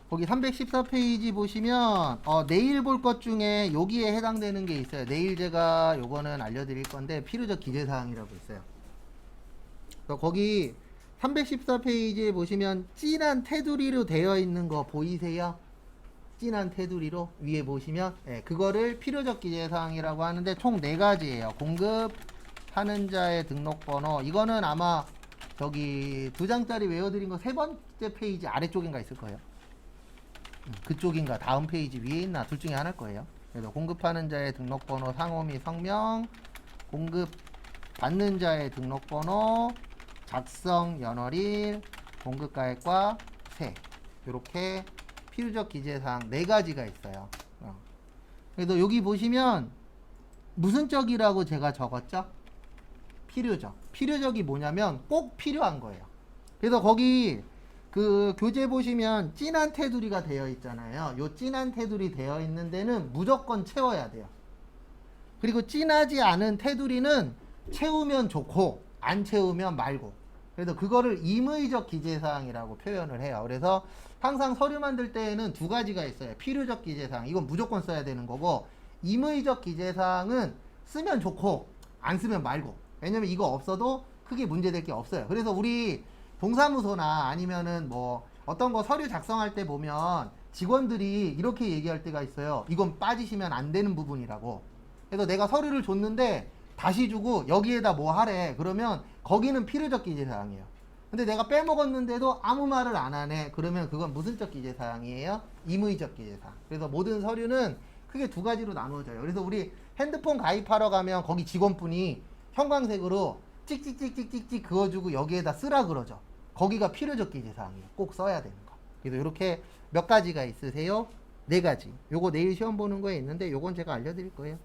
거기 314페이지 보시면 내일 볼 것 중에 여기에 해당되는 게 있어요. 내일 제가 요거는 알려드릴 건데 필요적 기재사항이라고 있어요. 거기 314페이지에 보시면 진한 테두리로 되어 있는 거 보이세요? 진한 테두리로 위에 보시면 그거를 필요적 기재사항이라고 하는데 총 4가지예요. 공급하는 자의 등록번호, 이거는 아마 저기 2장짜리 외워드린 거 3번째 페이지 아래쪽인가 있을 거예요. 그쪽인가 다음 페이지 위에 있나 둘 중에 하나일 거예요. 그래서 공급하는 자의 등록번호, 상호 및 성명, 공급 받는 자의 등록번호, 작성 연월일, 공급가액과 세, 이렇게 필요적 기재사항 4가지가 있어요. 그래서 여기 보시면 무슨 적이라고 제가 적었죠? 필요적. 필요적이 뭐냐면 꼭 필요한 거예요. 그래서 거기 그 교재 보시면 진한 테두리가 되어 있잖아요. 요 진한 테두리 되어 있는 데는 무조건 채워야 돼요. 그리고 진하지 않은 테두리는 채우면 좋고 안 채우면 말고. 그래서 그거를 임의적 기재사항이라고 표현을 해요. 그래서 항상 서류 만들 때에는 2가지가 있어요. 필요적 기재사항, 이건 무조건 써야 되는 거고, 임의적 기재사항은 쓰면 좋고 안 쓰면 말고. 왜냐면 이거 없어도 크게 문제될 게 없어요. 그래서 우리 동사무소나 아니면은 뭐 어떤 거 서류 작성할 때 보면 직원들이 이렇게 얘기할 때가 있어요. 이건 빠지시면 안 되는 부분이라고. 그래서 내가 서류를 줬는데 다시 주고 여기에다 뭐 하래. 그러면 거기는 필요적 기재사항이에요. 근데 내가 빼먹었는데도 아무 말을 안 하네. 그러면 그건 무슨적 기재사항이에요? 임의적 기재사항. 그래서 모든 서류는 크게 2가지로 나누어져요. 그래서 우리 핸드폰 가입하러 가면 거기 직원분이 형광색으로 찍찍찍찍찍찍 그어주고 여기에다 쓰라 그러죠. 거기가 필요적 기재사항이에요. 꼭 써야 되는 거. 그래서 이렇게 몇 가지가 있으세요? 4가지. 요거 내일 시험 보는 거에 있는데 요건 제가 알려드릴 거예요.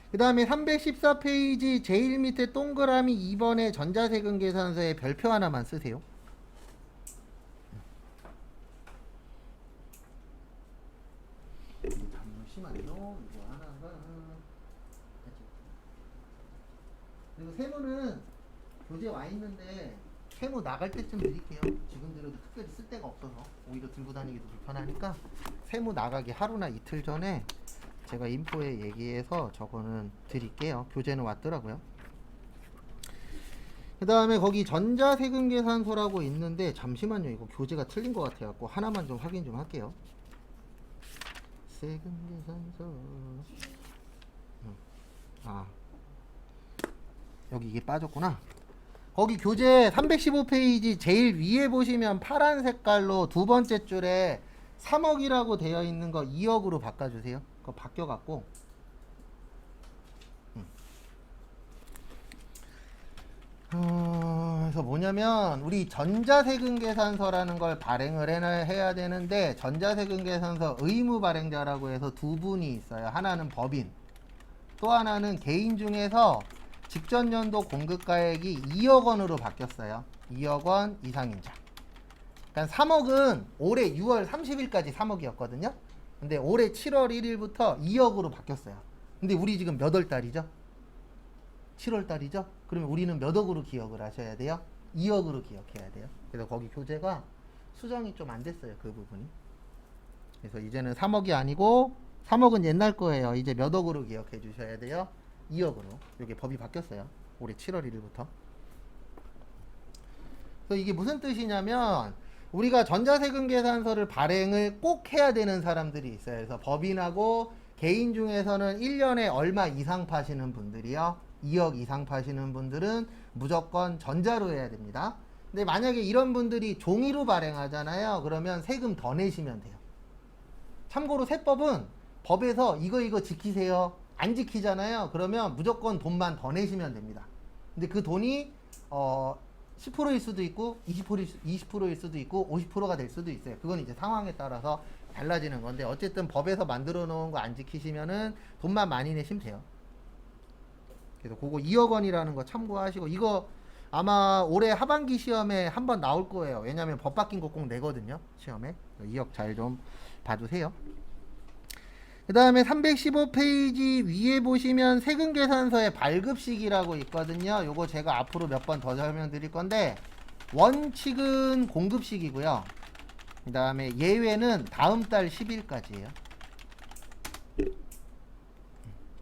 그 다음에 314페이지 제일 밑에 동그라미 2번에 전자세금 계산서에 별표 하나만 쓰세요. 잠시만요. 이거 하나가. 그리고 세무는 교재 와 있는데 세무 나갈 때쯤 드릴게요. 지금 드려도 특별히 쓸 데가 없어서 오히려 들고 다니기도 불편하니까 세무 나가기 하루나 이틀 전에 제가 인포에 얘기해서 저거는 드릴게요. 교재는 왔더라고요. 그 다음에 거기 전자세금계산서라고 있는데 잠시만요. 이거 교재가 틀린 것 같아갖고 하나만 좀 확인 좀 할게요. 세금계산서. 여기 이게 빠졌구나. 거기 교재 315페이지 제일 위에 보시면 파란 색깔로 2번째 줄에 3억이라고 되어 있는 거 2억으로 바꿔주세요. 그거 바뀌어갖고 그래서 뭐냐면 우리 전자세금계산서라는 걸 발행을 해야 되는데 전자세금계산서 의무 발행자라고 해서 2분이 있어요. 하나는 법인, 또 하나는 개인 중에서 직전 연도 공급가액이 2억 원으로 바뀌었어요. 2억 원 이상인자. 그러니까 3억은 올해 6월 30일까지 3억이었거든요. 근데 올해 7월 1일부터 2억으로 바뀌었어요. 근데 우리 지금 몇 월 달이죠? 7월 달이죠? 그러면 우리는 몇 억으로 기억을 하셔야 돼요? 2억으로 기억해야 돼요. 그래서 거기 교재가 수정이 좀 안 됐어요. 그 부분이. 그래서 이제는 3억이 아니고 3억은 옛날 거예요. 이제 몇 억으로 기억해 주셔야 돼요? 2억으로. 이게 법이 바뀌었어요. 올해 7월 1일부터. 그래서 이게 무슨 뜻이냐면 우리가 전자세금 계산서를 발행을 꼭 해야 되는 사람들이 있어요. 그래서 법인하고 개인 중에서는 1년에 얼마 이상 파시는 분들이요. 2억 이상 파시는 분들은 무조건 전자로 해야 됩니다. 근데 만약에 이런 분들이 종이로 발행하잖아요. 그러면 세금 더 내시면 돼요. 참고로 세법은 법에서 이거 지키세요. 안 지키잖아요. 그러면 무조건 돈만 더 내시면 됩니다. 근데 그 돈이 10%일 수도 있고 20%일 수도 있고 50%가 될 수도 있어요. 그건 이제 상황에 따라서 달라지는 건데 어쨌든 법에서 만들어 놓은 거 안 지키시면은 돈만 많이 내시면 돼요. 그래서 그거 2억 원이라는 거 참고하시고 이거 아마 올해 하반기 시험에 한번 나올 거예요. 왜냐면 법 바뀐 거 꼭 내거든요. 시험에. 2억 잘 좀 봐주세요. 그 다음에 315페이지 위에 보시면 세금계산서의 발급식이라고 있거든요. 요거 제가 앞으로 몇 번 더 설명드릴 건데 원칙은 공급식이고요. 그 다음에 예외는 다음 달 10일까지예요.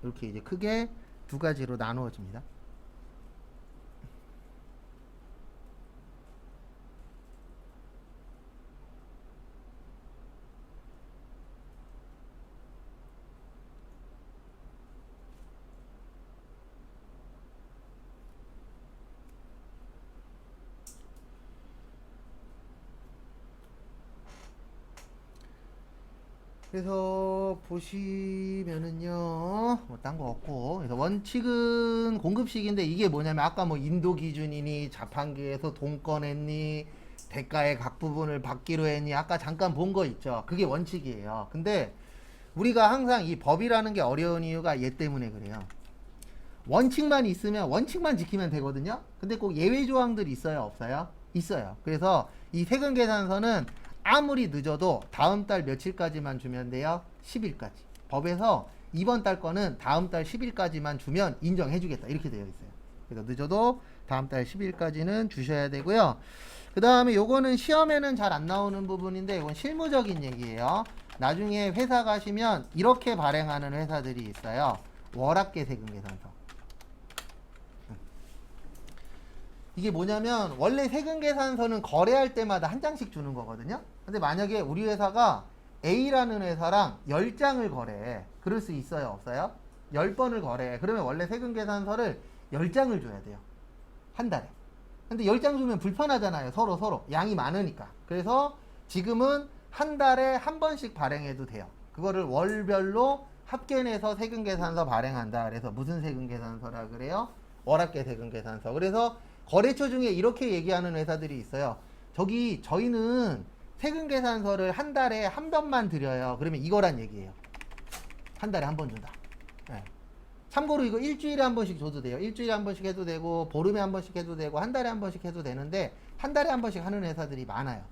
이렇게 이제 크게 두 가지로 나누어집니다. 그래서 보시면은요, 뭐 딴 거 없고, 그래서 원칙은 공급식인데 이게 뭐냐면 아까 뭐 인도 기준이니 자판기에서 돈 꺼냈니 대가의 각 부분을 받기로 했니 아까 잠깐 본 거 있죠. 그게 원칙이에요. 근데 우리가 항상 이 법이라는 게 어려운 이유가 얘 때문에 그래요. 원칙만 있으면 원칙만 지키면 되거든요. 근데 꼭 예외 조항들이 있어요, 없어요? 있어요. 그래서 이 세금 계산서는 아무리 늦어도 다음 달 며칠까지만 주면 돼요? 10일까지. 법에서 이번 달 거는 다음 달 10일까지만 주면 인정해 주겠다. 이렇게 되어 있어요. 그래서 늦어도 다음 달 10일까지는 주셔야 되고요. 그 다음에 요거는 시험에는 잘 안 나오는 부분인데 이건 실무적인 얘기예요. 나중에 회사 가시면 이렇게 발행하는 회사들이 있어요. 월합계 세금 계산서. 이게 뭐냐면 원래 세금 계산서는 거래할 때마다 한 장씩 주는 거거든요. 근데 만약에 우리 회사가 A라는 회사랑 10장을 거래해. 그럴 수 있어요, 없어요? 10번을 거래해. 그러면 원래 세금 계산서를 10장을 줘야 돼요. 한 달에. 근데 10장 주면 불편하잖아요. 서로 양이 많으니까. 그래서 지금은 한 달에 한 번씩 발행해도 돼요. 그거를 월별로 합계내서 세금 계산서 발행한다. 그래서 무슨 세금 계산서라 그래요? 월합계 세금 계산서. 그래서 거래처 중에 이렇게 얘기하는 회사들이 있어요. 저희는 세금 계산서를 한 달에 한 번만 드려요. 그러면 이거란 얘기예요. 한 달에 한 번 준다. 네. 참고로 이거 일주일에 한 번씩 줘도 돼요. 일주일에 한 번씩 해도 되고 보름에 한 번씩 해도 되고 한 달에 한 번씩 해도 되는데 한 달에 한 번씩 하는 회사들이 많아요.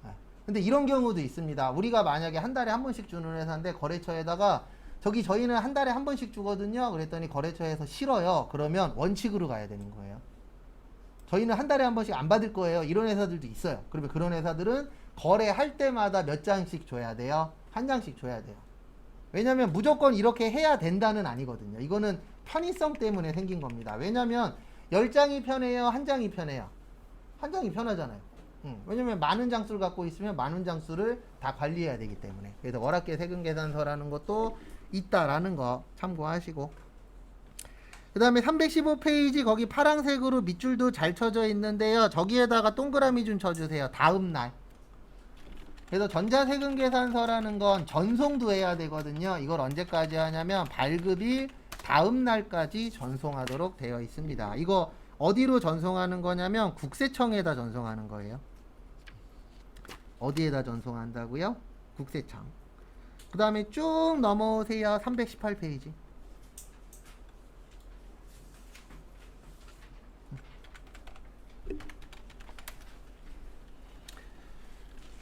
네. 근데 이런 경우도 있습니다. 우리가 만약에 한 달에 한 번씩 주는 회사인데 거래처에다가 저희는 한 달에 한 번씩 주거든요. 그랬더니 거래처에서 싫어요. 그러면 원칙으로 가야 되는 거예요. 저희는 한 달에 한 번씩 안 받을 거예요. 이런 회사들도 있어요. 그러면 그런 회사들은 거래할 때마다 몇 장씩 줘야 돼요? 한 장씩 줘야 돼요. 왜냐면 무조건 이렇게 해야 된다는 아니거든요. 이거는 편의성 때문에 생긴 겁니다. 왜냐면 10장이 편해요? 한 장이 편해요? 한 장이 편하잖아요. 왜냐면 많은 장수를 갖고 있으면 많은 장수를 다 관리해야 되기 때문에. 그래서 월합계 세금 계산서라는 것도 있다라는 거 참고하시고. 그 다음에 315페이지 거기 파란색으로 밑줄도 잘 쳐져 있는데요. 저기에다가 동그라미 좀 쳐주세요. 다음날. 그래서 전자세금 계산서라는 건 전송도 해야 되거든요. 이걸 언제까지 하냐면 발급일 다음날까지 전송하도록 되어 있습니다. 이거 어디로 전송하는 거냐면 국세청에다 전송하는 거예요. 어디에다 전송한다고요? 국세청. 그 다음에 쭉 넘어오세요. 318페이지.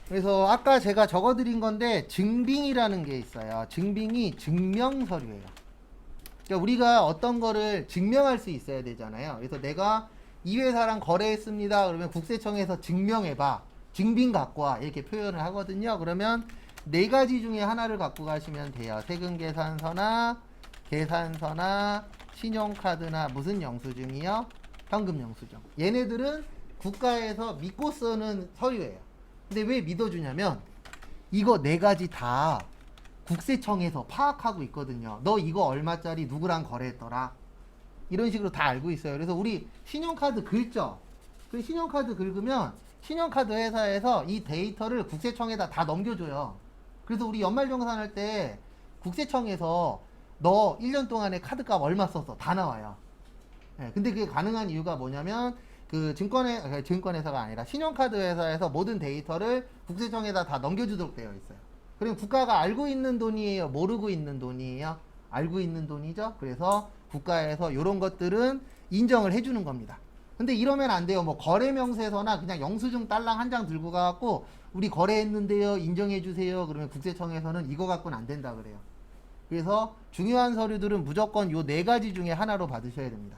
그래서 아까 제가 적어드린 건데 증빙이라는 게 있어요. 증빙이 증명서류예요. 그러니까 우리가 어떤 거를 증명할 수 있어야 되잖아요. 그래서 내가 이 회사랑 거래했습니다. 그러면 국세청에서 증명해봐. 증빙 갖고 와. 이렇게 표현을 하거든요. 그러면 네 가지 중에 하나를 갖고 가시면 돼요. 세금계산서나 계산서나 신용카드나 무슨 영수증이요? 현금 영수증. 얘네들은 국가에서 믿고 쓰는 서류예요. 근데 왜 믿어주냐면 이거 네 가지 다 국세청에서 파악하고 있거든요. 너 이거 얼마짜리 누구랑 거래했더라. 이런 식으로 다 알고 있어요. 그래서 우리 신용카드 긁죠. 그 신용카드 긁으면 신용카드 회사에서 이 데이터를 국세청에다 다 넘겨줘요. 그래서 우리 연말정산할 때 국세청에서 너 1년 동안에 카드값 얼마 썼어? 다 나와요. 네, 근데 그게 가능한 이유가 뭐냐면 그 증권회사가 아니라 신용카드 회사에서 모든 데이터를 국세청에다 다 넘겨주도록 되어 있어요. 그럼 국가가 알고 있는 돈이에요? 모르고 있는 돈이에요? 알고 있는 돈이죠? 그래서 국가에서 이런 것들은 인정을 해주는 겁니다. 근데 이러면 안 돼요. 뭐 거래명세서나 그냥 영수증 딸랑 한 장 들고 가갖고 우리 거래했는데요. 인정해주세요. 그러면 국세청에서는 이거 갖고는 안 된다 그래요. 그래서 중요한 서류들은 무조건 요 네 가지 중에 하나로 받으셔야 됩니다.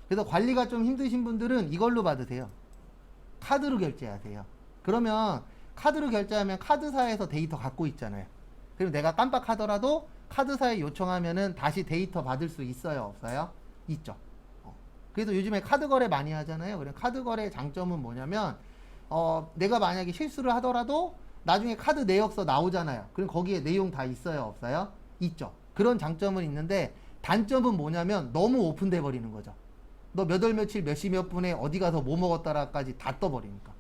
그래서 관리가 좀 힘드신 분들은 이걸로 받으세요. 카드로 결제하세요. 그러면 카드로 결제하면 카드사에서 데이터 갖고 있잖아요. 그리고 내가 깜빡하더라도 카드사에 요청하면은 다시 데이터 받을 수 있어요, 없어요? 있죠. 그래서 요즘에 카드 거래 많이 하잖아요. 그래 카드 거래의 장점은 뭐냐면 내가 만약에 실수를 하더라도 나중에 카드 내역서 나오잖아요. 그럼 거기에 내용 다 있어요, 없어요? 있죠. 그런 장점은 있는데 단점은 뭐냐면 너무 오픈돼 버리는 거죠. 너 몇 월 며칠 몇 시 몇 분에 어디 가서 뭐 먹었다라까지 다 떠버리니까.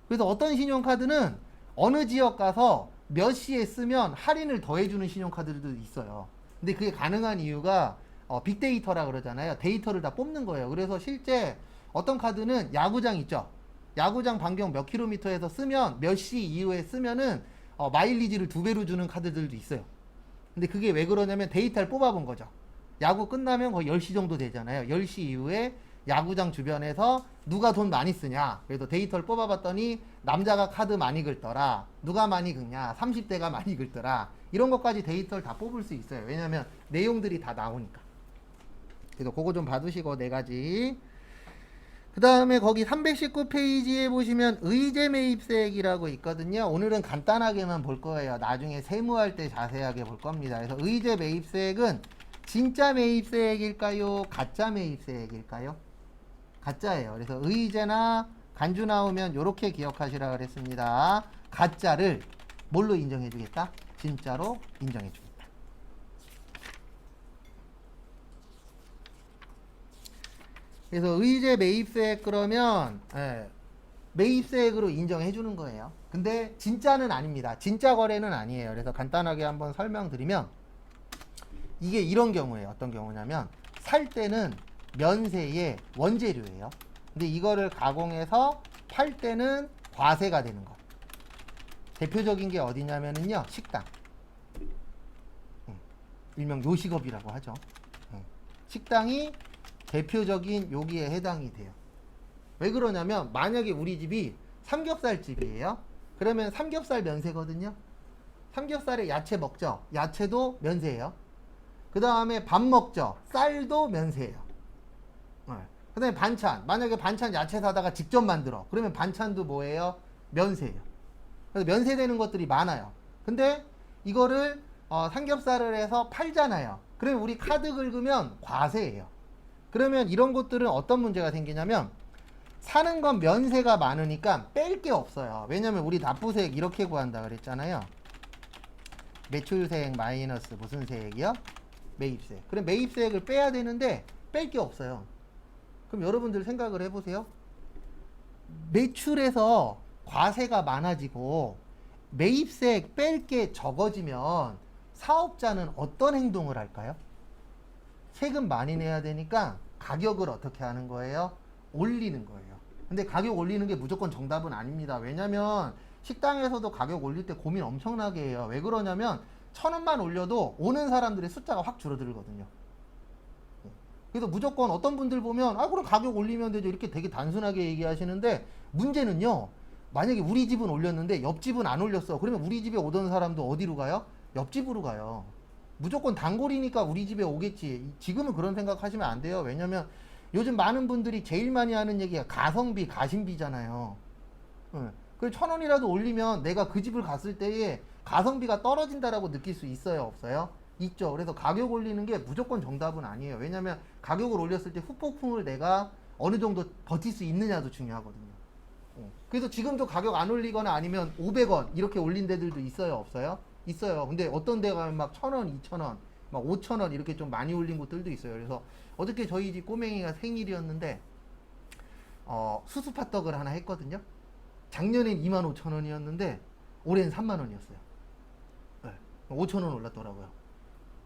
그래서 어떤 신용카드는 어느 지역 가서 몇 시에 쓰면 할인을 더해주는 신용카드들도 있어요. 근데 그게 가능한 이유가 빅데이터라 그러잖아요. 데이터를 다 뽑는 거예요. 그래서 실제 어떤 카드는 야구장 있죠. 야구장 반경 몇 킬로미터에서 쓰면 몇 시 이후에 쓰면은 마일리지를 2배로 주는 카드들도 있어요. 근데 그게 왜 그러냐면 데이터를 뽑아본 거죠. 야구 끝나면 거의 10시 정도 되잖아요. 10시 이후에 야구장 주변에서 누가 돈 많이 쓰냐. 그래서 데이터를 뽑아봤더니 남자가 카드 많이 긁더라. 누가 많이 긁냐. 30대가 많이 긁더라. 이런 것까지 데이터를 다 뽑을 수 있어요. 왜냐면 내용들이 다 나오니까. 그래서 그거 좀 봐두시고 4가지. 그 다음에 거기 319페이지에 보시면 의제 매입세액이라고 있거든요. 오늘은 간단하게만 볼 거예요. 나중에 세무할 때 자세하게 볼 겁니다. 그래서 의제 매입세액은 진짜 매입세액일까요? 가짜 매입세액일까요? 가짜예요. 그래서 의제나 간주 나오면 이렇게 기억하시라 그랬습니다. 가짜를 뭘로 인정해 주겠다? 진짜로 인정해 주겠다. 그래서 의제 매입세액 그러면 매입세액으로 인정해 주는 거예요. 근데 진짜는 아닙니다. 진짜 거래는 아니에요. 그래서 간단하게 한번 설명드리면 이게 이런 경우예요. 어떤 경우냐면 살 때는 면세의 원재료예요. 근데 이거를 가공해서 팔 때는 과세가 되는 거. 대표적인 게 어디냐면은요. 식당. 일명 요식업이라고 하죠. 식당이 대표적인 여기에 해당이 돼요. 왜 그러냐면 만약에 우리 집이 삼겹살집이에요. 그러면 삼겹살 면세거든요. 삼겹살에 야채 먹죠. 야채도 면세예요. 그 다음에 밥 먹죠. 쌀도 면세예요. 그 다음에 반찬. 만약에 반찬 야채 사다가 직접 만들어. 그러면 반찬도 뭐예요? 면세예요. 그래서 면세되는 것들이 많아요. 근데 이거를 삼겹살을 해서 팔잖아요. 그러면 우리 카드 긁으면 과세예요. 그러면 이런 것들은 어떤 문제가 생기냐면 사는 건 면세가 많으니까 뺄 게 없어요. 왜냐면 우리 납부세액 이렇게 구한다 그랬잖아요. 매출세액 마이너스 무슨 세액이요? 매입세액. 그럼 매입세액을 빼야 되는데 뺄 게 없어요. 그럼 여러분들 생각을 해보세요. 매출에서 과세가 많아지고 매입세액 뺄 게 적어지면 사업자는 어떤 행동을 할까요? 세금 많이 내야 되니까 가격을 어떻게 하는 거예요? 올리는 거예요. 근데 가격 올리는 게 무조건 정답은 아닙니다. 왜냐면 식당에서도 가격 올릴 때 고민 엄청나게 해요. 왜 그러냐면 1,000원만 올려도 오는 사람들의 숫자가 확 줄어들거든요. 그래서 무조건 어떤 분들 보면 그럼 가격 올리면 되죠. 이렇게 되게 단순하게 얘기하시는데 문제는요. 만약에 우리 집은 올렸는데 옆집은 안 올렸어. 그러면 우리 집에 오던 사람도 어디로 가요? 옆집으로 가요. 무조건 단골이니까 우리 집에 오겠지. 지금은 그런 생각 하시면 안 돼요. 왜냐면 요즘 많은 분들이 제일 많이 하는 얘기가 가성비, 가심비잖아요. 그래서 1,000원이라도 올리면 내가 그 집을 갔을 때에 가성비가 떨어진다라고 느낄 수 있어요, 없어요? 있죠. 그래서 가격 올리는 게 무조건 정답은 아니에요. 왜냐면 가격을 올렸을 때 후폭풍을 내가 어느 정도 버틸 수 있느냐도 중요하거든요. 그래서 지금도 가격 안 올리거나 아니면 500원 이렇게 올린 데들도 있어요, 없어요? 있어요. 근데 어떤 데 가면 막 1,000원, 2,000원, 막 5,000원 이렇게 좀 많이 올린 곳들도 있어요. 그래서 어저께 저희 집 꼬맹이가 생일이었는데 수수팥떡을 하나 했거든요. 작년엔 25,000원이었는데 올해는 30,000원이었어요. 네, 5,000원 올랐더라고요.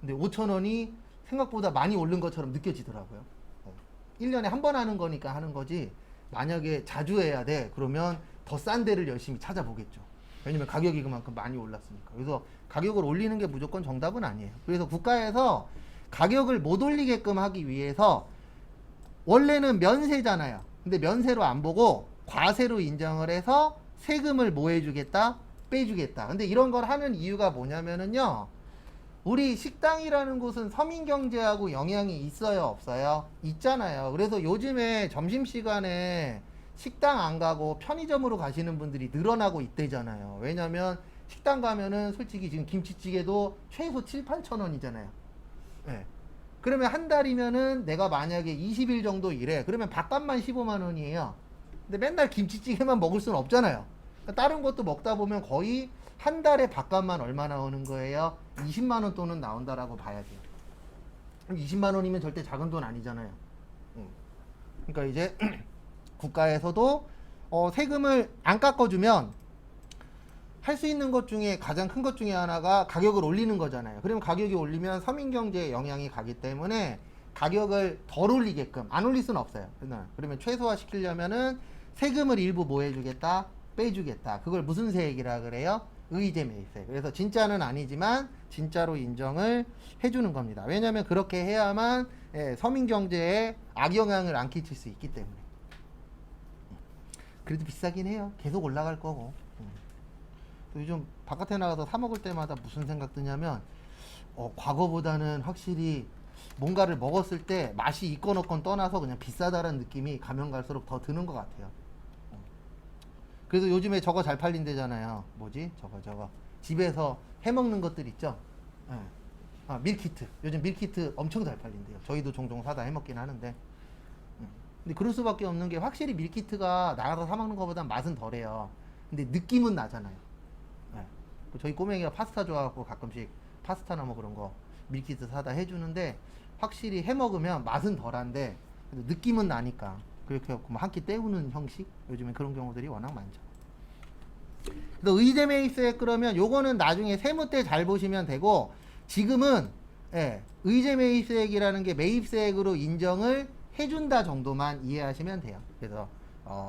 근데 5,000원이 생각보다 많이 오른 것처럼 느껴지더라고요. 1년에 한 번 하는 거니까 하는 거지 만약에 자주 해야 돼 그러면 더 싼 데를 열심히 찾아보겠죠. 왜냐면 가격이 그만큼 많이 올랐으니까. 그래서 가격을 올리는 게 무조건 정답은 아니에요. 그래서 국가에서 가격을 못 올리게끔 하기 위해서 원래는 면세잖아요. 근데 면세로 안 보고 과세로 인정을 해서 세금을 뭐 해주겠다? 빼주겠다. 근데 이런 걸 하는 이유가 뭐냐면은요. 우리 식당이라는 곳은 서민경제하고 영향이 있어요, 없어요? 있잖아요. 그래서 요즘에 점심시간에 식당 안 가고 편의점으로 가시는 분들이 늘어나고 있대잖아요. 왜냐면 식당 가면은 솔직히 지금 김치찌개도 최소 7, 8천 원이잖아요. 예. 그러면 한 달이면은 내가 만약에 20일 정도 일해. 그러면 밥값만 15만 원이에요. 근데 맨날 김치찌개만 먹을 수는 없잖아요. 그러니까 다른 것도 먹다 보면 거의 한 달에 밥값만 얼마 나오는 거예요? 20만 원 돈은 나온다라고 봐야 돼요. 20만 원이면 절대 작은 돈 아니잖아요. 그러니까 이제 국가에서도 세금을 안 깎아주면 할 수 있는 것 중에 가장 큰 것 중에 하나가 가격을 올리는 거잖아요. 그러면 가격이 올리면 서민 경제에 영향이 가기 때문에 가격을 덜 올리게끔 안 올릴 수는 없어요. 그러면 최소화 시키려면은 세금을 일부 뭐 해주겠다? 빼주겠다. 그걸 무슨 세액이라 그래요? 의제 매입세. 그래서 진짜는 아니지만 진짜로 인정을 해주는 겁니다. 왜냐하면 그렇게 해야만 서민 경제에 악영향을 안 끼칠 수 있기 때문에. 그래도 비싸긴 해요. 계속 올라갈 거고. 요즘 바깥에 나가서 사 먹을 때마다 무슨 생각 드냐면 과거보다는 확실히 뭔가를 먹었을 때 맛이 있건 없건 떠나서 그냥 비싸다라는 느낌이 가면 갈수록 더 드는 것 같아요. 그래서 요즘에 저거 잘 팔린대잖아요. 뭐지? 저거 집에서 해먹는 것들 있죠? 네. 밀키트. 요즘 밀키트 엄청 잘 팔린대요. 저희도 종종 사다 해먹긴 하는데. 근데 그럴 수밖에 없는 게 확실히 밀키트가 나가서 사 먹는 것보다 맛은 덜해요. 근데 느낌은 나잖아요. 네. 저희 꼬맹이가 파스타 좋아하고 가끔씩 파스타나 뭐 그런 거 밀키트 사다 해주는데 확실히 해먹으면 맛은 덜한데 느낌은 나니까 그렇게 해갖고 한 끼 때우는 형식? 요즘에 그런 경우들이 워낙 많죠. 그래서 의제 매입세 그러면 요거는 나중에 세무 때 잘 보시면 되고 지금은 의제 매입세액이라는 게 매입세액으로 인정을 해준다 정도만 이해하시면 돼요. 그래서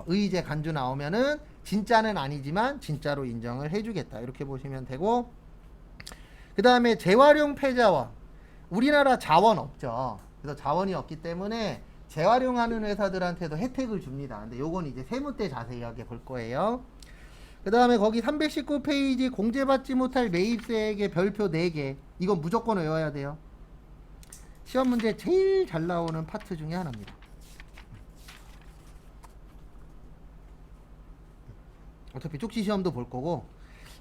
의제 간주 나오면은 진짜는 아니지만 진짜로 인정을 해주겠다 이렇게 보시면 되고 그 다음에 재활용 폐자원 우리나라 자원 없죠. 그래서 자원이 없기 때문에 재활용하는 회사들한테도 혜택을 줍니다. 근데 요건 이제 세무 때 자세하게 볼 거예요. 그 다음에 거기 319페이지 공제받지 못할 매입세액의 별표 4개 이건 무조건 외워야 돼요. 시험 문제 제일 잘 나오는 파트 중에 하나입니다. 어차피 쪽지 시험도 볼 거고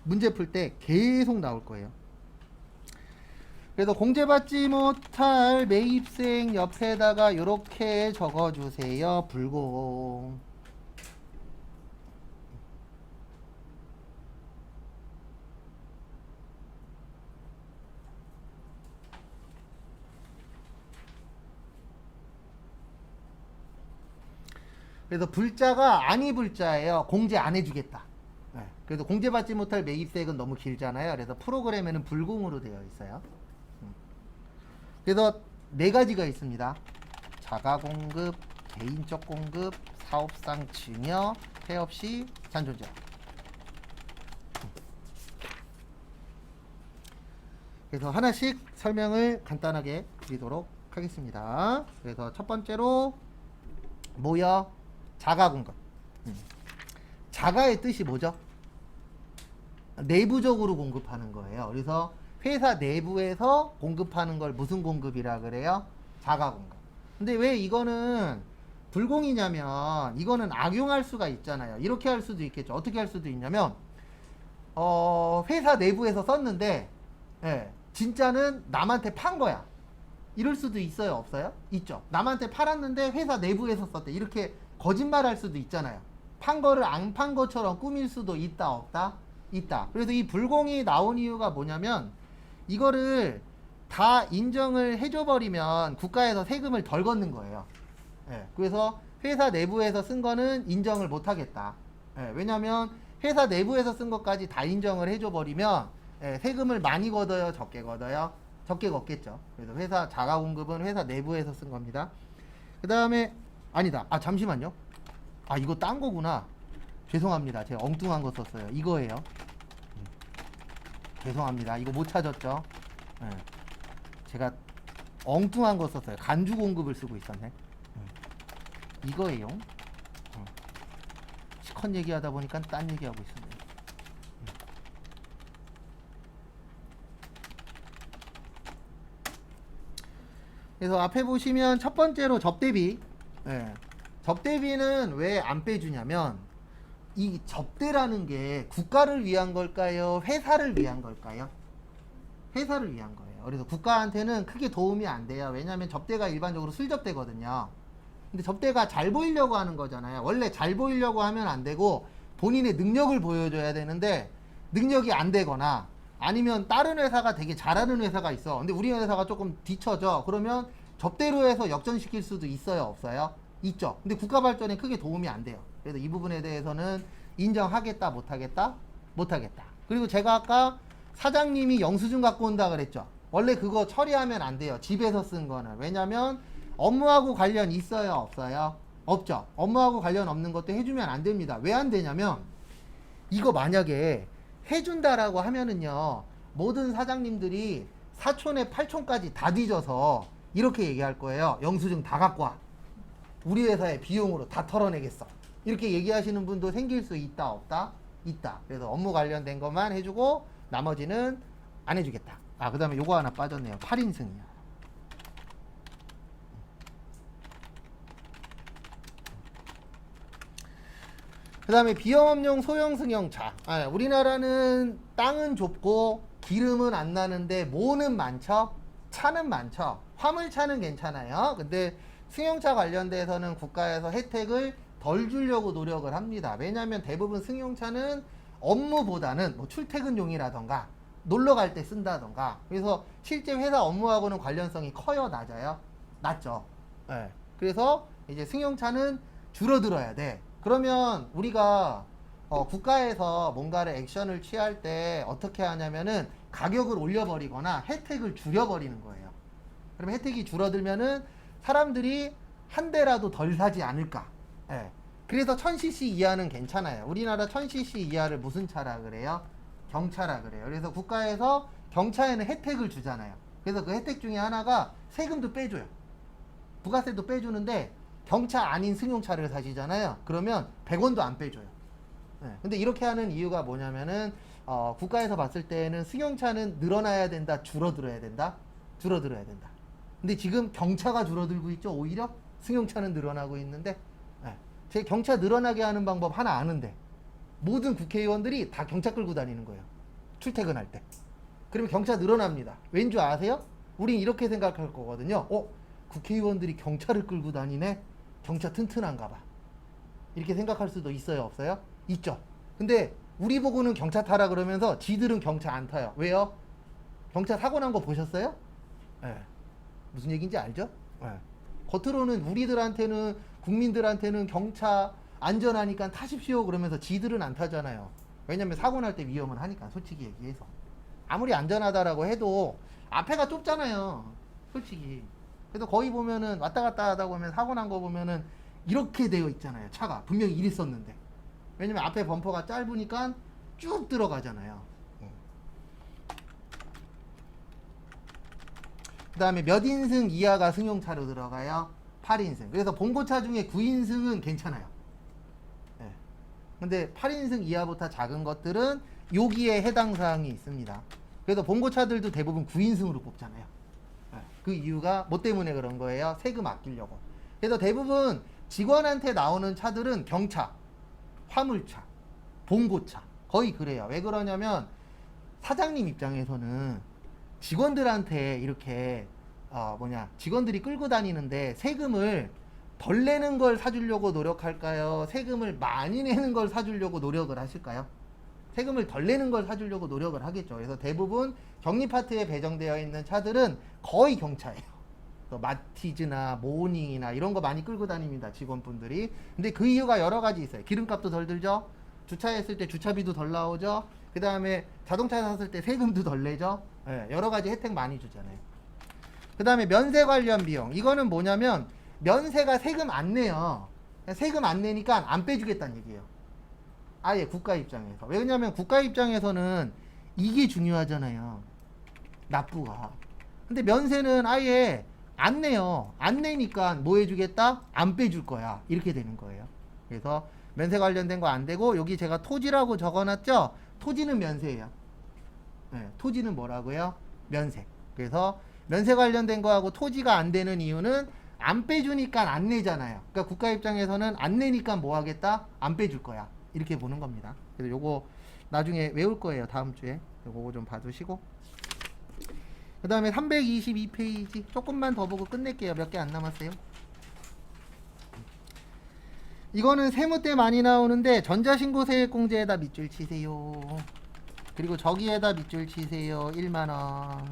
문제 풀 때 계속 나올 거예요. 그래서 공제받지 못할 매입세액 옆에다가 이렇게 적어주세요. 불공. 그래서 불자가 아니 불자예요. 공제 안 해주겠다. 네. 그래서 공제받지 못할 매입세액은 너무 길잖아요. 그래서 프로그램에는 불공으로 되어 있어요. 그래서 4가지가 있습니다. 자가공급, 개인적 공급, 사업상 증여, 폐업시 잔존적. 그래서 하나씩 설명을 간단하게 드리도록 하겠습니다. 그래서 첫 번째로 뭐요? 자가공급. 자가의 뜻이 뭐죠? 내부적으로 공급하는 거예요. 그래서 회사 내부에서 공급하는 걸 무슨 공급이라 그래요? 자가공급. 근데 왜 이거는 불공이냐면 이거는 악용할 수가 있잖아요. 이렇게 할 수도 있겠죠. 어떻게 할 수도 있냐면 회사 내부에서 썼는데 진짜는 남한테 판 거야. 이럴 수도 있어요? 없어요? 있죠. 남한테 팔았는데 회사 내부에서 썼대. 이렇게 거짓말 할 수도 있잖아요. 판 거를 안 판 것처럼 꾸밀 수도 있다 없다? 있다. 그래서 이 불공이 나온 이유가 뭐냐면 이거를 다 인정을 해줘버리면 국가에서 세금을 덜 걷는 거예요. 그래서 회사 내부에서 쓴 거는 인정을 못 하겠다. 왜냐면 회사 내부에서 쓴 것까지 다 인정을 해줘버리면 세금을 많이 걷어요? 적게 걷어요? 적게 걷겠죠. 그래서 회사 자가공급은 회사 내부에서 쓴 겁니다. 그 다음에 아니다. 잠시만요. 이거 딴 거구나. 죄송합니다. 제가 엉뚱한 거 썼어요. 이거예요. 죄송합니다. 이거 못 찾았죠? 제가 엉뚱한 거 썼어요. 간주 공급을 쓰고 있었네. 이거예요. 시컨 얘기하다 보니까 딴 얘기하고 있습니다. 그래서 앞에 보시면 첫 번째로 접대비. 접대비는 왜 안 빼주냐면 이 접대라는 게 국가를 위한 걸까요? 회사를 위한 걸까요? 회사를 위한 거예요. 그래서 국가한테는 크게 도움이 안 돼요. 왜냐하면 접대가 일반적으로 술접대거든요. 근데 접대가 잘 보이려고 하는 거잖아요. 원래 잘 보이려고 하면 안 되고 본인의 능력을 보여줘야 되는데 능력이 안 되거나 아니면 다른 회사가 되게 잘하는 회사가 있어. 근데 우리 회사가 조금 뒤처져. 그러면 접대로 해서 역전시킬 수도 있어요, 없어요? 있죠. 근데 국가 발전에 크게 도움이 안 돼요. 그래서 이 부분에 대해서는 인정하겠다, 못하겠다? 못하겠다. 그리고 제가 아까 사장님이 영수증 갖고 온다 그랬죠. 원래 그거 처리하면 안 돼요. 집에서 쓴 거는. 왜냐면 업무하고 관련 있어요, 없어요? 없죠. 업무하고 관련 없는 것도 해주면 안 됩니다. 왜 안 되냐면 이거 만약에 해준다라고 하면은요, 모든 사장님들이 사촌에 8촌까지 다 뒤져서 이렇게 얘기할 거예요. 영수증 다 갖고 와. 우리 회사의 비용으로 다 털어내겠어. 이렇게 얘기하시는 분도 생길 수 있다, 없다? 있다. 그래서 업무 관련된 것만 해주고 나머지는 안 해주겠다. 아, 그 다음에 요거 하나 빠졌네요. 8인승이요. 그 다음에 비영업용 소형 승용차. 우리나라는 땅은 좁고 기름은 안 나는데 뭐는 많죠? 차는 많죠. 화물차는 괜찮아요. 근데 승용차 관련돼서는 국가에서 혜택을 덜 주려고 노력을 합니다. 왜냐하면 대부분 승용차는 업무보다는 뭐 출퇴근용이라던가 놀러 갈 때 쓴다던가, 그래서 실제 회사 업무하고는 관련성이 커요, 낮아요? 낮죠. 네. 그래서 이제 승용차는 줄어들어야 돼. 그러면 우리가 국가에서 뭔가를 액션을 취할 때 어떻게 하냐면은 가격을 올려버리거나 혜택을 줄여버리는 거예요. 그럼 혜택이 줄어들면은 사람들이 한 대라도 덜 사지 않을까. 예. 그래서 1000cc 이하는 괜찮아요. 우리나라 1000cc 이하를 무슨 차라 그래요? 경차라 그래요. 그래서 국가에서 경차에는 혜택을 주잖아요. 그래서 그 혜택 중에 하나가 세금도 빼줘요. 부가세도 빼주는데 경차 아닌 승용차를 사시잖아요. 그러면 100원도 안 빼줘요. 네. 근데 이렇게 하는 이유가 뭐냐면은 국가에서 봤을 때는 승용차는 늘어나야 된다, 줄어들어야 된다? 줄어들어야 된다. 근데 지금 경차가 줄어들고 있죠. 오히려 승용차는 늘어나고 있는데, 네. 제 경차 늘어나게 하는 방법 하나 아는데 모든 국회의원들이 다 경차 끌고 다니는 거예요. 출퇴근할 때. 그러면 경차 늘어납니다. 왠지 아세요? 우린 이렇게 생각할 거거든요. 국회의원들이 경차를 끌고 다니네? 경차 튼튼한가 봐. 이렇게 생각할 수도 있어요, 없어요? 있죠. 근데 우리 보고는 경차 타라 그러면서 지들은 경차 안 타요. 왜요? 경차 사고 난 거 보셨어요? 네. 무슨 얘기인지 알죠? 네. 겉으로는 우리들한테는, 국민들한테는 경차 안전하니까 타십시오 그러면서 지들은 안 타잖아요. 왜냐면 사고 날 때 위험은 하니까, 솔직히 얘기해서. 아무리 안전하다라고 해도 앞에가 좁잖아요, 솔직히. 그래서 거기 보면은 왔다 갔다 하다 보면 사고 난 거 보면은 이렇게 되어 있잖아요. 차가 분명히 이리 썼는데. 왜냐면 앞에 범퍼가 짧으니까 쭉 들어가잖아요. 그 다음에 몇 인승 이하가 승용차로 들어가요? 8인승. 그래서 봉고차 중에 9인승은 괜찮아요. 네. 근데 8인승 이하부터 작은 것들은 여기에 해당 사항이 있습니다. 그래서 봉고차들도 대부분 9인승으로 뽑잖아요. 네. 그 이유가 뭐 때문에 그런 거예요? 세금 아끼려고. 그래서 대부분 직원한테 나오는 차들은 경차, 화물차, 봉고차, 거의 그래요. 왜 그러냐면 사장님 입장에서는 직원들한테 이렇게 직원들이 끌고 다니는데 세금을 덜 내는 걸 사주려고 노력할까요? 세금을 많이 내는 걸 사주려고 노력을 하실까요? 세금을 덜 내는 걸 사주려고 노력을 하겠죠. 그래서 대부분 격리파트에 배정되어 있는 차들은 거의 경차예요. 또 마티즈나 모닝이나 이런 거 많이 끌고 다닙니다, 직원분들이. 근데 그 이유가 여러 가지 있어요. 기름값도 덜 들죠. 주차했을 때 주차비도 덜 나오죠. 그 다음에 자동차 샀을 때 세금도 덜 내죠. 네, 여러 가지 혜택 많이 주잖아요. 그 다음에 면세 관련 비용. 이거는 뭐냐면 면세가 세금 안 내요. 세금 안 내니까 안 빼주겠다는 얘기예요. 아예 국가 입장에서. 왜냐면 국가 입장에서는 이게 중요하잖아요, 납부가. 근데 면세는 아예 안 내요. 안 내니까 뭐 해주겠다? 안 빼줄 거야. 이렇게 되는 거예요. 그래서 면세 관련된 거 안 되고, 여기 제가 토지라고 적어놨죠? 토지는 면세예요. 네, 토지는 뭐라고요? 면세. 그래서 면세 관련된 거하고 토지가 안 되는 이유는 안 빼주니까 안 내잖아요. 그러니까 국가 입장에서는 안 내니까 뭐 하겠다? 안 빼줄 거야. 이렇게 보는 겁니다. 그래서 요거 나중에 외울 거예요. 다음 주에. 요거 좀 봐두시고. 그 다음에 322페이지 조금만 더 보고 끝낼게요. 몇 개 안 남았어요. 이거는 세무 때 많이 나오는데 전자신고 세액공제에다 밑줄 치세요. 그리고 저기에다 밑줄 치세요. 1만원.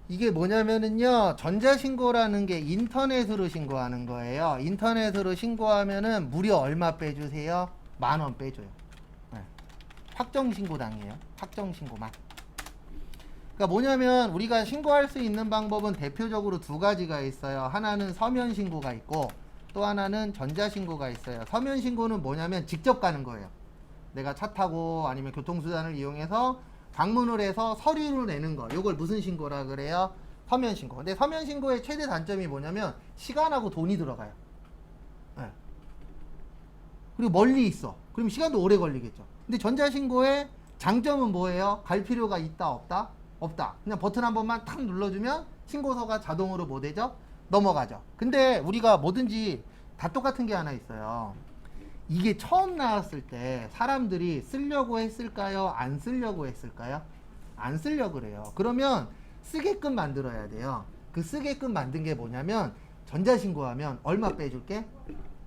이게 뭐냐면은요, 전자신고라는 게 인터넷으로 신고하는 거예요. 인터넷으로 신고하면은 무려 얼마 빼주세요? 10,000원 빼줘요. 네. 확정신고당이에요. 확정신고만. 그러니까 뭐냐면 우리가 신고할 수 있는 방법은 대표적으로 두 가지가 있어요. 하나는 서면신고가 있고 또 하나는 전자신고가 있어요. 서면신고는 뭐냐면 직접 가는 거예요. 내가 차 타고 아니면 교통수단을 이용해서 방문을 해서 서류를 내는 거. 요걸 무슨 신고라 그래요? 서면신고. 근데 서면신고의 최대 단점이 뭐냐면 시간하고 돈이 들어가요. 네. 그리고 멀리 있어. 그럼 시간도 오래 걸리겠죠. 근데 전자신고의 장점은 뭐예요? 갈 필요가 있다 없다? 없다. 그냥 버튼 한 번만 탁 눌러주면 신고서가 자동으로 뭐 되죠? 넘어가죠. 근데 우리가 뭐든지 다 똑같은 게 하나 있어요. 이게 처음 나왔을 때 사람들이 쓰려고 했을까요? 안 쓰려고 했을까요? 안 쓰려고 그래요. 그러면 쓰게끔 만들어야 돼요. 그 쓰게끔 만든 게 뭐냐면 전자신고하면 얼마 빼줄게?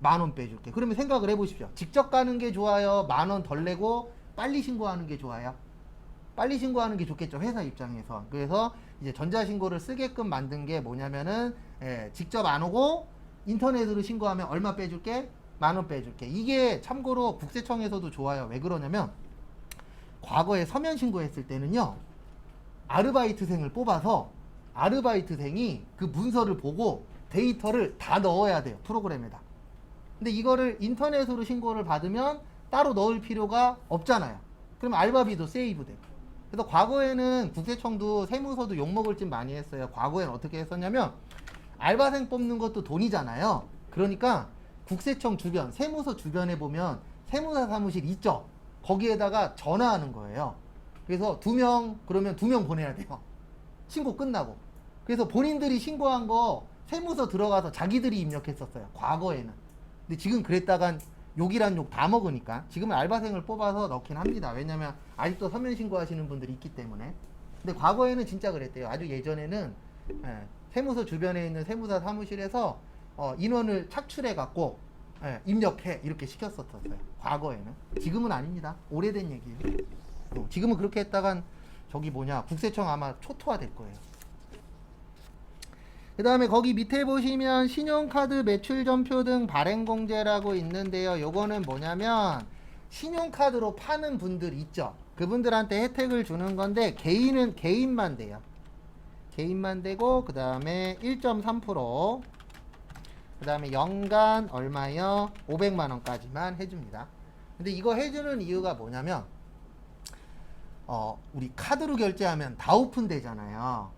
10,000원 빼줄게. 그러면 생각을 해보십시오. 직접 가는 게 좋아요? 10,000원 덜 내고 빨리 신고하는 게 좋아요? 빨리 신고하는 게 좋겠죠. 회사 입장에서. 그래서 이제 전자신고를 쓰게끔 만든 게 뭐냐면은 직접 안 오고 인터넷으로 신고하면 얼마 빼줄게? 10,000원 빼줄게. 이게 참고로 국세청에서도 좋아요. 왜 그러냐면 과거에 서면 신고했을 때는요, 아르바이트생을 뽑아서 아르바이트생이 그 문서를 보고 데이터를 다 넣어야 돼요. 프로그램에다. 근데 이거를 인터넷으로 신고를 받으면 따로 넣을 필요가 없잖아요. 그럼 알바비도 세이브 돼요. 그래서 과거에는 국세청도 세무서도 욕먹을 짓 많이 했어요. 과거에는 어떻게 했었냐면 알바생 뽑는 것도 돈이잖아요. 그러니까 국세청 주변, 세무서 주변에 보면 세무사 사무실 있죠. 거기에다가 전화하는 거예요. 그래서 2명, 그러면 2명 보내야 돼요. 신고 끝나고. 그래서 본인들이 신고한 거 세무서 들어가서 자기들이 입력했었어요. 과거에는. 근데 지금 그랬다간 욕이란 욕 다 먹으니까 지금은 알바생을 뽑아서 넣긴 합니다. 왜냐면 아직도 서면 신고하시는 분들이 있기 때문에. 근데 과거에는 진짜 그랬대요. 아주 예전에는 세무서 주변에 있는 세무사 사무실에서 인원을 착출해 갖고 입력해 이렇게 시켰었어요. 과거에는. 지금은 아닙니다. 오래된 얘기예요. 지금은 그렇게 했다간 저기 뭐냐 국세청 아마 초토화 될 거예요. 그 다음에 거기 밑에 보시면 신용카드 매출전표 등 발행공제라고 있는데요. 요거는 뭐냐면 신용카드로 파는 분들 있죠. 그분들한테 혜택을 주는 건데 개인은 개인만 돼요. 개인만 되고 그 다음에 1.3%, 그 다음에 연간 얼마요? 500만원까지만 해줍니다. 근데 이거 해주는 이유가 뭐냐면 우리 카드로 결제하면 다 오픈되잖아요.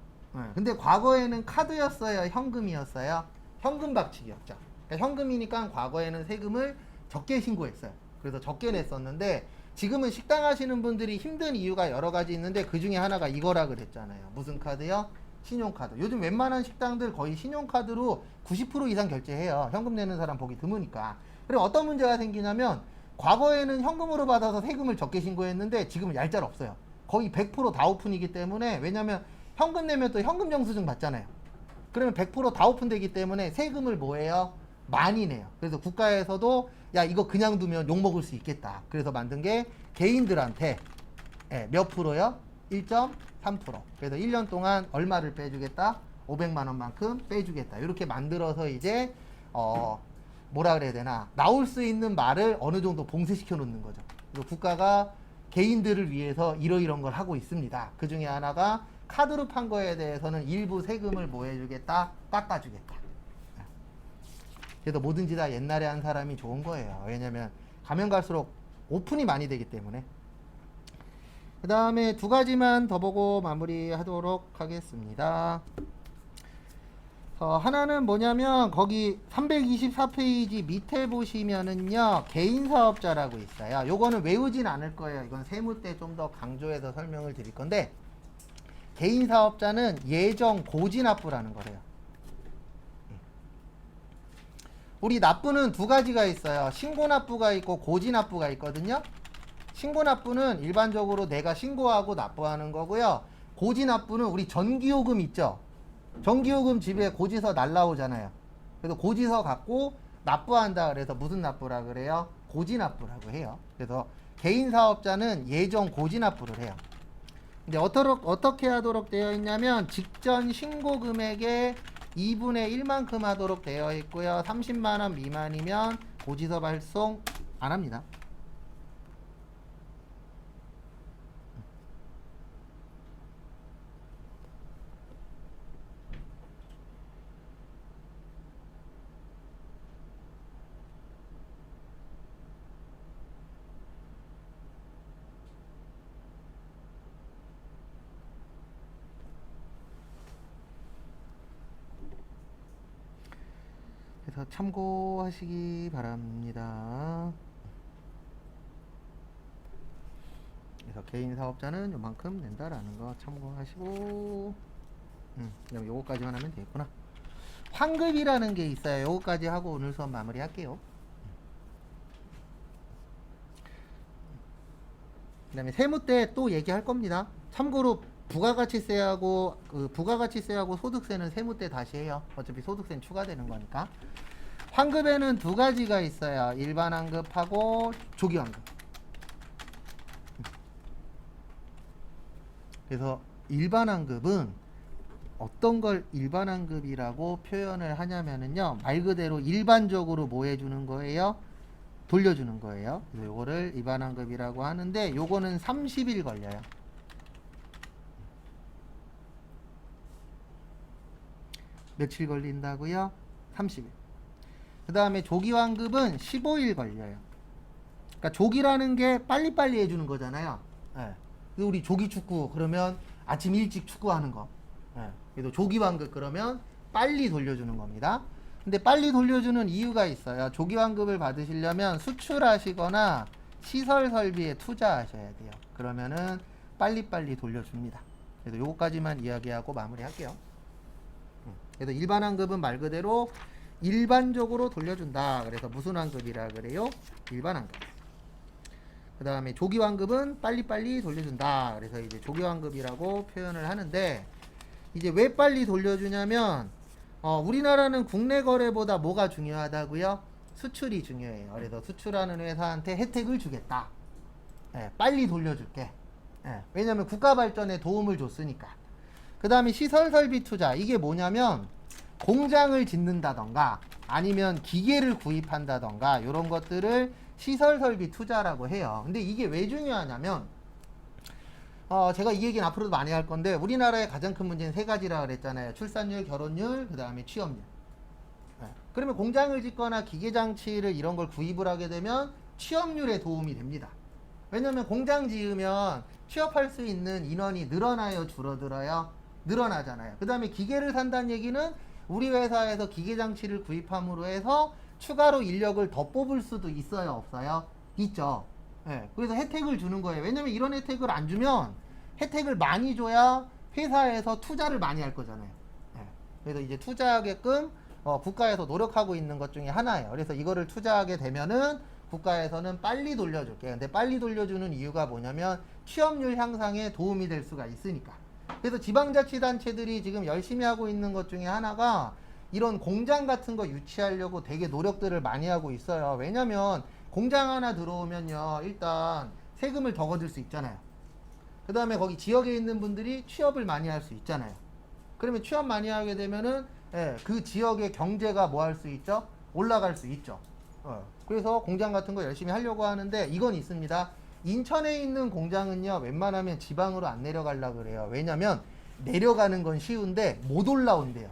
근데 과거에는 카드였어요? 현금이었어요? 현금 박치기였죠. 그러니까 현금이니까 과거에는 세금을 적게 신고했어요. 그래서 적게 냈었는데 지금은 식당 하시는 분들이 힘든 이유가 여러 가지 있는데 그 중에 하나가 이거라 그랬잖아요. 무슨 카드요? 신용카드. 요즘 웬만한 식당들 거의 신용카드로 90% 이상 결제해요. 현금 내는 사람 보기 드무니까. 그리고 어떤 문제가 생기냐면 과거에는 현금으로 받아서 세금을 적게 신고했는데 지금은 얄짤 없어요. 거의 100%다 오픈이기 때문에. 왜냐면 현금 내면 또 현금 영수증 받잖아요. 그러면 100%다 오픈되기 때문에 세금을 뭐해요? 많이 내요. 그래서 국가에서도 야 이거 그냥 두면 욕먹을 수 있겠다. 그래서 만든 게 개인들한테 몇 프로요? 1.3%. 그래서 1년 동안 얼마를 빼주겠다? 500만원만큼 빼주겠다. 이렇게 만들어서 이제 뭐라 그래야 되나, 나올 수 있는 말을 어느 정도 봉쇄시켜 놓는 거죠. 그래서 국가가 개인들을 위해서 이러이런 걸 하고 있습니다. 그 중에 하나가 카드로 판 거에 대해서는 일부 세금을 뭐 해주겠다? 깎아주겠다. 그래서 뭐든지 다 옛날에 한 사람이 좋은 거예요. 왜냐면 가면 갈수록 오픈이 많이 되기 때문에. 그 다음에 2가지만 더 보고 마무리하도록 하겠습니다. 하나는 뭐냐면 거기 324페이지 밑에 보시면은요 개인 사업자라고 있어요. 요거는 외우진 않을 거예요. 이건 세무 때 좀 더 강조해서 설명을 드릴 건데, 개인 사업자는 예정 고지납부라는 거래요. 우리 납부는 두 가지가 있어요. 신고납부가 있고 고지납부가 있거든요. 신고납부는 일반적으로 내가 신고하고 납부하는 거고요. 고지납부는 우리 전기요금 있죠. 전기요금 집에 고지서 날라오잖아요. 그래서 고지서 갖고 납부한다 그래서 무슨 납부라 그래요? 고지납부라고 해요. 그래서 개인 사업자는 예정 고지납부를 해요. 근데 어떻게 하도록 되어 있냐면 직전 신고 금액의 2분의 1만큼 하도록 되어 있고요. 30만 원 미만이면 고지서 발송 안 합니다. 그래서 참고하시기 바랍니다. 그래서 개인 사업자는 요만큼 낸다라는 거 참고하시고, 그럼 요거까지만 하면 되겠구나. 환급이라는 게 있어요. 요거까지 하고 오늘 수업 마무리 할게요. 그 다음에 세무 때 또 얘기할 겁니다. 참고로 부가가치세하고 소득세는 세무 때 다시 해요. 어차피 소득세는 추가되는 거니까. 환급에는 두 가지가 있어요. 일반 환급하고 조기 환급. 그래서 일반 환급은 어떤 걸 일반 환급이라고 표현을 하냐면은요, 말 그대로 일반적으로 뭐 해주는 거예요? 돌려주는 거예요. 그래서 요거를 일반 환급이라고 하는데, 요거는 30일 걸려요. 며칠 걸린다고요? 30일. 그 다음에 조기 환급은 15일 걸려요. 그러니까 조기라는 게 빨리빨리 해주는 거잖아요. 예. 우리 조기 축구 그러면 아침 일찍 축구하는 거. 예. 그래도 조기 환급 그러면 빨리 돌려주는 겁니다. 근데 빨리 돌려주는 이유가 있어요. 조기 환급을 받으시려면 수출하시거나 시설 설비에 투자하셔야 돼요. 그러면은 빨리빨리 돌려줍니다. 그래서 요거까지만 이야기하고 마무리할게요. 그래서 일반 환급은 말 그대로 일반적으로 돌려준다. 그래서 무슨 환급이라 그래요? 일반 환급. 그 다음에 조기 환급은 빨리빨리 돌려준다. 그래서 이제 조기 환급이라고 표현을 하는데, 이제 왜 빨리 돌려주냐면 우리나라는 국내 거래보다 뭐가 중요하다고요? 수출이 중요해요. 그래서 수출하는 회사한테 혜택을 주겠다. 예, 빨리 돌려줄게. 예, 왜냐면 국가 발전에 도움을 줬으니까. 그 다음에 시설 설비 투자. 이게 뭐냐면 공장을 짓는다던가 아니면 기계를 구입한다던가 이런 것들을 시설 설비 투자라고 해요. 근데 이게 왜 중요하냐면 제가 이 얘기는 앞으로도 많이 할 건데, 우리나라의 가장 큰 문제는 세 가지라 그랬잖아요. 출산율, 결혼율, 그 다음에 취업률. 네. 그러면 공장을 짓거나 기계장치를 이런 걸 구입을 하게 되면 취업률에 도움이 됩니다. 왜냐면 공장 지으면 취업할 수 있는 인원이 늘어나요, 줄어들어요? 늘어나잖아요. 그 다음에 기계를 산다는 얘기는 우리 회사에서 기계장치를 구입함으로 해서 추가로 인력을 더 뽑을 수도 있어요, 없어요? 있죠. 예, 그래서 혜택을 주는 거예요. 왜냐면 이런 혜택을 안 주면, 혜택을 많이 줘야 회사에서 투자를 많이 할 거잖아요. 예, 그래서 이제 투자하게끔 국가에서 노력하고 있는 것 중에 하나예요. 그래서 이거를 투자하게 되면은 국가에서는 빨리 돌려줄게. 근데 빨리 돌려주는 이유가 뭐냐면 취업률 향상에 도움이 될 수가 있으니까. 그래서 지방자치단체들이 지금 열심히 하고 있는 것 중에 하나가 이런 공장 같은 거 유치하려고 되게 노력들을 많이 하고 있어요. 왜냐면 공장 하나 들어오면요, 일단 세금을 더 거둘 수 있잖아요. 그 다음에 거기 지역에 있는 분들이 취업을 많이 할 수 있잖아요. 그러면 취업 많이 하게 되면은 그 지역의 경제가 뭐 할 수 있죠? 올라갈 수 있죠. 그래서 공장 같은 거 열심히 하려고 하는데, 이건 있습니다. 인천에 있는 공장은요, 웬만하면 지방으로 안 내려가려고 그래요. 왜냐면 내려가는 건 쉬운데 못 올라온대요.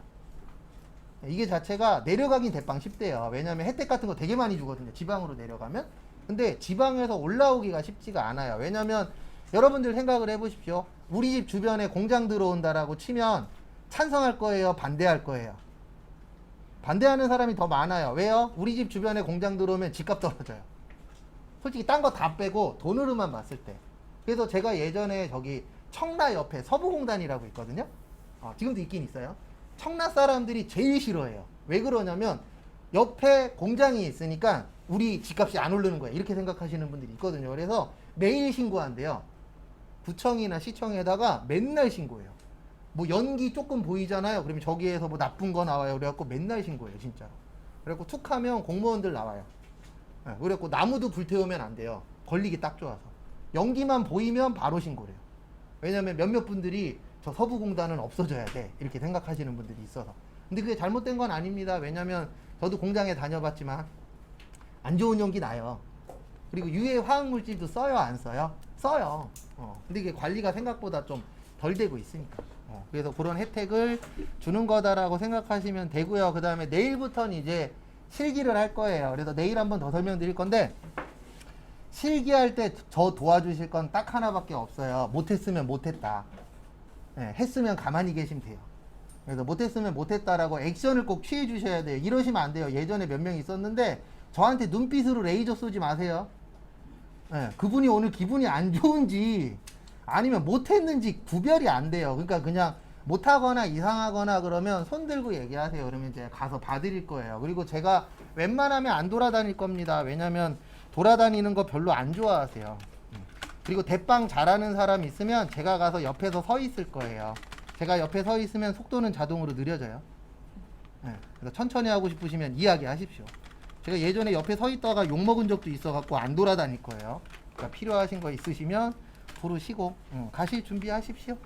이게 자체가 내려가긴 대빵 쉽대요. 왜냐면 혜택 같은 거 되게 많이 주거든요, 지방으로 내려가면. 근데 지방에서 올라오기가 쉽지가 않아요. 왜냐면 여러분들 생각을 해보십시오. 우리 집 주변에 공장 들어온다라고 치면 찬성할 거예요, 반대할 거예요? 반대하는 사람이 더 많아요. 왜요? 우리 집 주변에 공장 들어오면 집값 떨어져요. 솔직히 딴 거 다 빼고 돈으로만 봤을 때. 그래서 제가 예전에 저기 청라 옆에 서부공단이라고 있거든요. 지금도 있긴 있어요. 청라 사람들이 제일 싫어해요. 왜 그러냐면 옆에 공장이 있으니까 우리 집값이 안 오르는 거야. 이렇게 생각하시는 분들이 있거든요. 그래서 매일 신고한대요. 구청이나 시청에다가 맨날 신고해요. 뭐 연기 조금 보이잖아요. 그러면 저기에서 뭐 나쁜 거 나와요. 그래갖고 맨날 신고해요. 진짜로. 그래갖고 툭 하면 공무원들 나와요. 그래갖고 나무도 불태우면 안 돼요. 걸리기 딱 좋아서. 연기만 보이면 바로 신고래요. 왜냐면 몇몇 분들이 저 서부공단은 없어져야 돼. 이렇게 생각하시는 분들이 있어서. 근데 그게 잘못된 건 아닙니다. 왜냐면 저도 공장에 다녀봤지만 안 좋은 연기 나요. 그리고 유해 화학물질도 써요, 안 써요? 써요. 근데 이게 관리가 생각보다 좀 덜 되고 있으니까. 그래서 그런 혜택을 주는 거다라고 생각하시면 되고요. 그 다음에 내일부터는 이제 실기를 할 거예요. 그래서 내일 한번 더 설명드릴 건데, 실기할 때 저 도와주실 건 딱 하나밖에 없어요. 못했으면 못했다. 했으면 가만히 계시면 돼요. 그래서 못했으면 못했다라고 액션을 꼭 취해 주셔야 돼요. 이러시면 안 돼요. 예전에 몇 명 있었는데 저한테 눈빛으로 레이저 쏘지 마세요. 그분이 오늘 기분이 안 좋은지 아니면 못했는지 구별이 안 돼요. 그러니까 그냥 못하거나 이상하거나 그러면 손 들고 얘기하세요. 그러면 이제 가서 봐드릴 거예요. 그리고 제가 웬만하면 안 돌아다닐 겁니다. 왜냐면 돌아다니는 거 별로 안 좋아하세요. 그리고 대빵 잘하는 사람 있으면 제가 가서 옆에서 서 있을 거예요. 제가 옆에 서 있으면 속도는 자동으로 느려져요. 그래서 천천히 하고 싶으시면 이야기하십시오. 제가 예전에 옆에 서 있다가 욕먹은 적도 있어갖고 안 돌아다닐 거예요. 그러니까 필요하신 거 있으시면 부르시고 가실 준비하십시오.